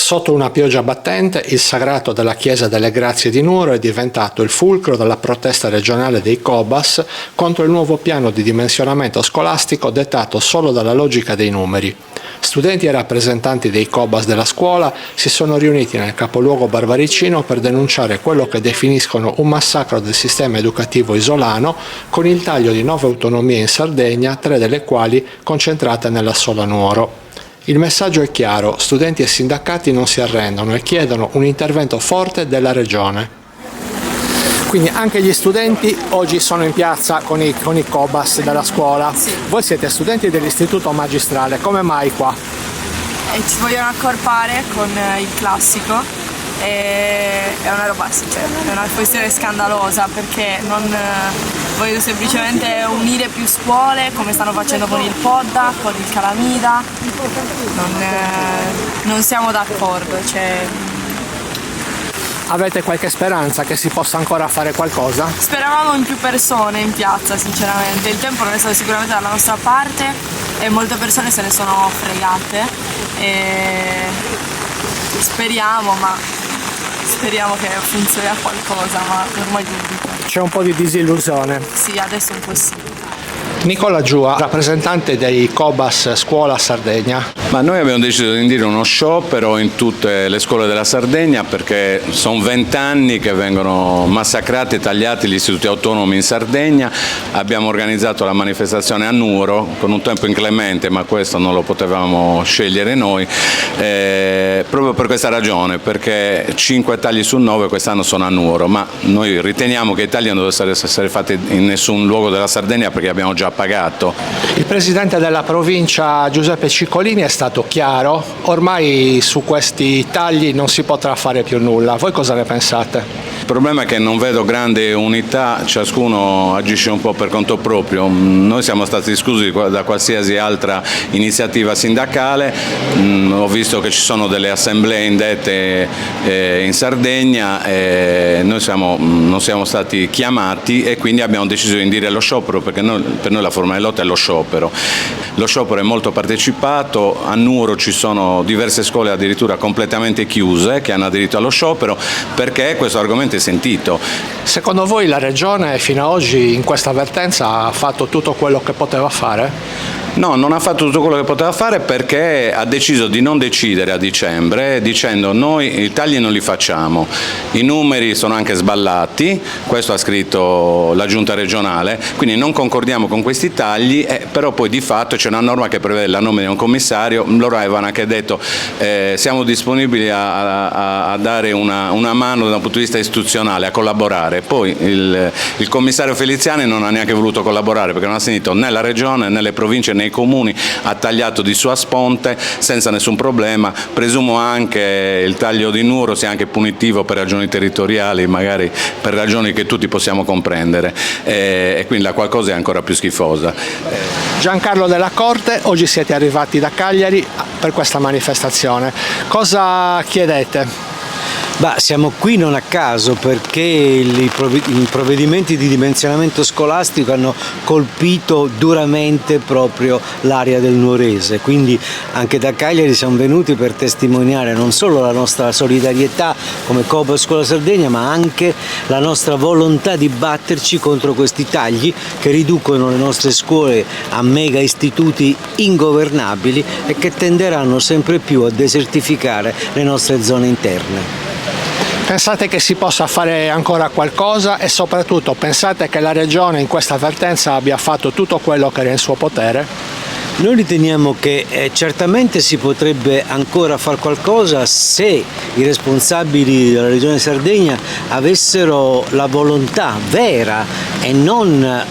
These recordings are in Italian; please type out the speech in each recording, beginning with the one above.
Sotto una pioggia battente, il sagrato della Chiesa delle Grazie di Nuoro è diventato il fulcro della protesta regionale dei Cobas contro il nuovo piano di dimensionamento scolastico dettato solo dalla logica dei numeri. Studenti e rappresentanti dei Cobas della scuola si sono riuniti nel capoluogo barbaricino per denunciare quello che definiscono un massacro del sistema educativo isolano, con il taglio di 9 autonomie in Sardegna, 3 delle quali concentrate nella sola Nuoro. Il messaggio è chiaro: studenti e sindacati non si arrendono e chiedono un intervento forte della Regione. Quindi anche gli studenti oggi sono in piazza con i Cobas della scuola. Sì. Voi siete studenti dell'istituto magistrale, come mai qua? Ci vogliono accorpare con il classico e è una roba, cioè, è una questione scandalosa, perché non vogliono semplicemente unire più scuole come stanno facendo con il Podda, con il Calamida. Non siamo d'accordo. Avete qualche speranza che si possa ancora fare qualcosa? Speravamo in più persone in piazza, sinceramente. Il tempo non è stato sicuramente dalla nostra parte e molte persone se ne sono fregate. Speriamo che funzioni qualcosa, ma ormai dubito. C'è un po' di disillusione. Sì, adesso è un po' sì. Nicola Giua, rappresentante dei Cobas Scuola Sardegna. Ma noi abbiamo deciso di indire uno sciopero in tutte le scuole della Sardegna perché sono 20 anni che vengono massacrati e tagliati gli istituti autonomi in Sardegna. Abbiamo organizzato la manifestazione a Nuoro con un tempo inclemente, ma questo non lo potevamo scegliere noi, proprio per questa ragione, perché 5 tagli su 9 quest'anno sono a Nuoro, ma noi riteniamo che i tagli non devono essere fatti in nessun luogo della Sardegna perché abbiamo già pagato. Il presidente della provincia Giuseppe Ciccolini è stato chiaro: ormai su questi tagli non si potrà fare più nulla. Voi cosa ne pensate? Il problema è che non vedo grande unità, ciascuno agisce un po' per conto proprio. Noi siamo stati esclusi da qualsiasi altra iniziativa sindacale, ho visto che ci sono delle assemblee indette in Sardegna, noi non siamo stati chiamati e quindi abbiamo deciso di indire lo sciopero, perché per noi la forma di lotta è lo sciopero. Lo sciopero è molto partecipato, a Nuoro ci sono diverse scuole addirittura completamente chiuse che hanno aderito allo sciopero perché questo argomento è sentito. Secondo voi la Regione fino ad oggi in questa avvertenza ha fatto tutto quello che poteva fare? No, non ha fatto tutto quello che poteva fare perché ha deciso di non decidere a dicembre dicendo: noi i tagli non li facciamo, i numeri sono anche sballati, questo ha scritto la giunta regionale, quindi non concordiamo con questi tagli, però poi di fatto c'è una norma che prevede la nomina di un commissario. Loro avevano anche detto siamo disponibili a dare una mano da un punto di vista istituzionale, a collaborare. Poi il commissario Feliziani non ha neanche voluto collaborare perché non ha sentito né la regione né le province né i comuni, ha tagliato di sua sponte senza nessun problema. Presumo anche il taglio di Nuoro sia anche punitivo per ragioni territoriali, magari per ragioni che tutti possiamo comprendere, e quindi la qualcosa è ancora più schifosa. Giancarlo Della Corte, oggi siete arrivati da Cagliari per questa manifestazione. Cosa chiedete? Siamo qui non a caso perché i provvedimenti di dimensionamento scolastico hanno colpito duramente proprio l'area del nuorese, quindi anche da Cagliari siamo venuti per testimoniare non solo la nostra solidarietà come Cobas Scuola Sardegna, ma anche la nostra volontà di batterci contro questi tagli che riducono le nostre scuole a mega istituti ingovernabili e che tenderanno sempre più a desertificare le nostre zone interne. Pensate che si possa fare ancora qualcosa e soprattutto pensate che la Regione in questa avvertenza abbia fatto tutto quello che era in suo potere? Noi riteniamo che certamente si potrebbe ancora fare qualcosa se i responsabili della Regione Sardegna avessero la volontà vera e non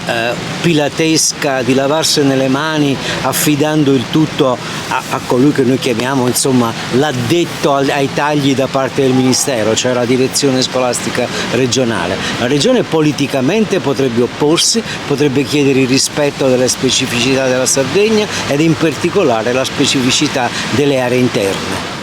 pilatesca di lavarsene le mani affidando il tutto a colui che noi chiamiamo l'addetto ai tagli da parte del Ministero, cioè la direzione scolastica regionale. La Regione politicamente potrebbe opporsi, potrebbe chiedere il rispetto delle specificità della Sardegna ed in particolare la specificità delle aree interne.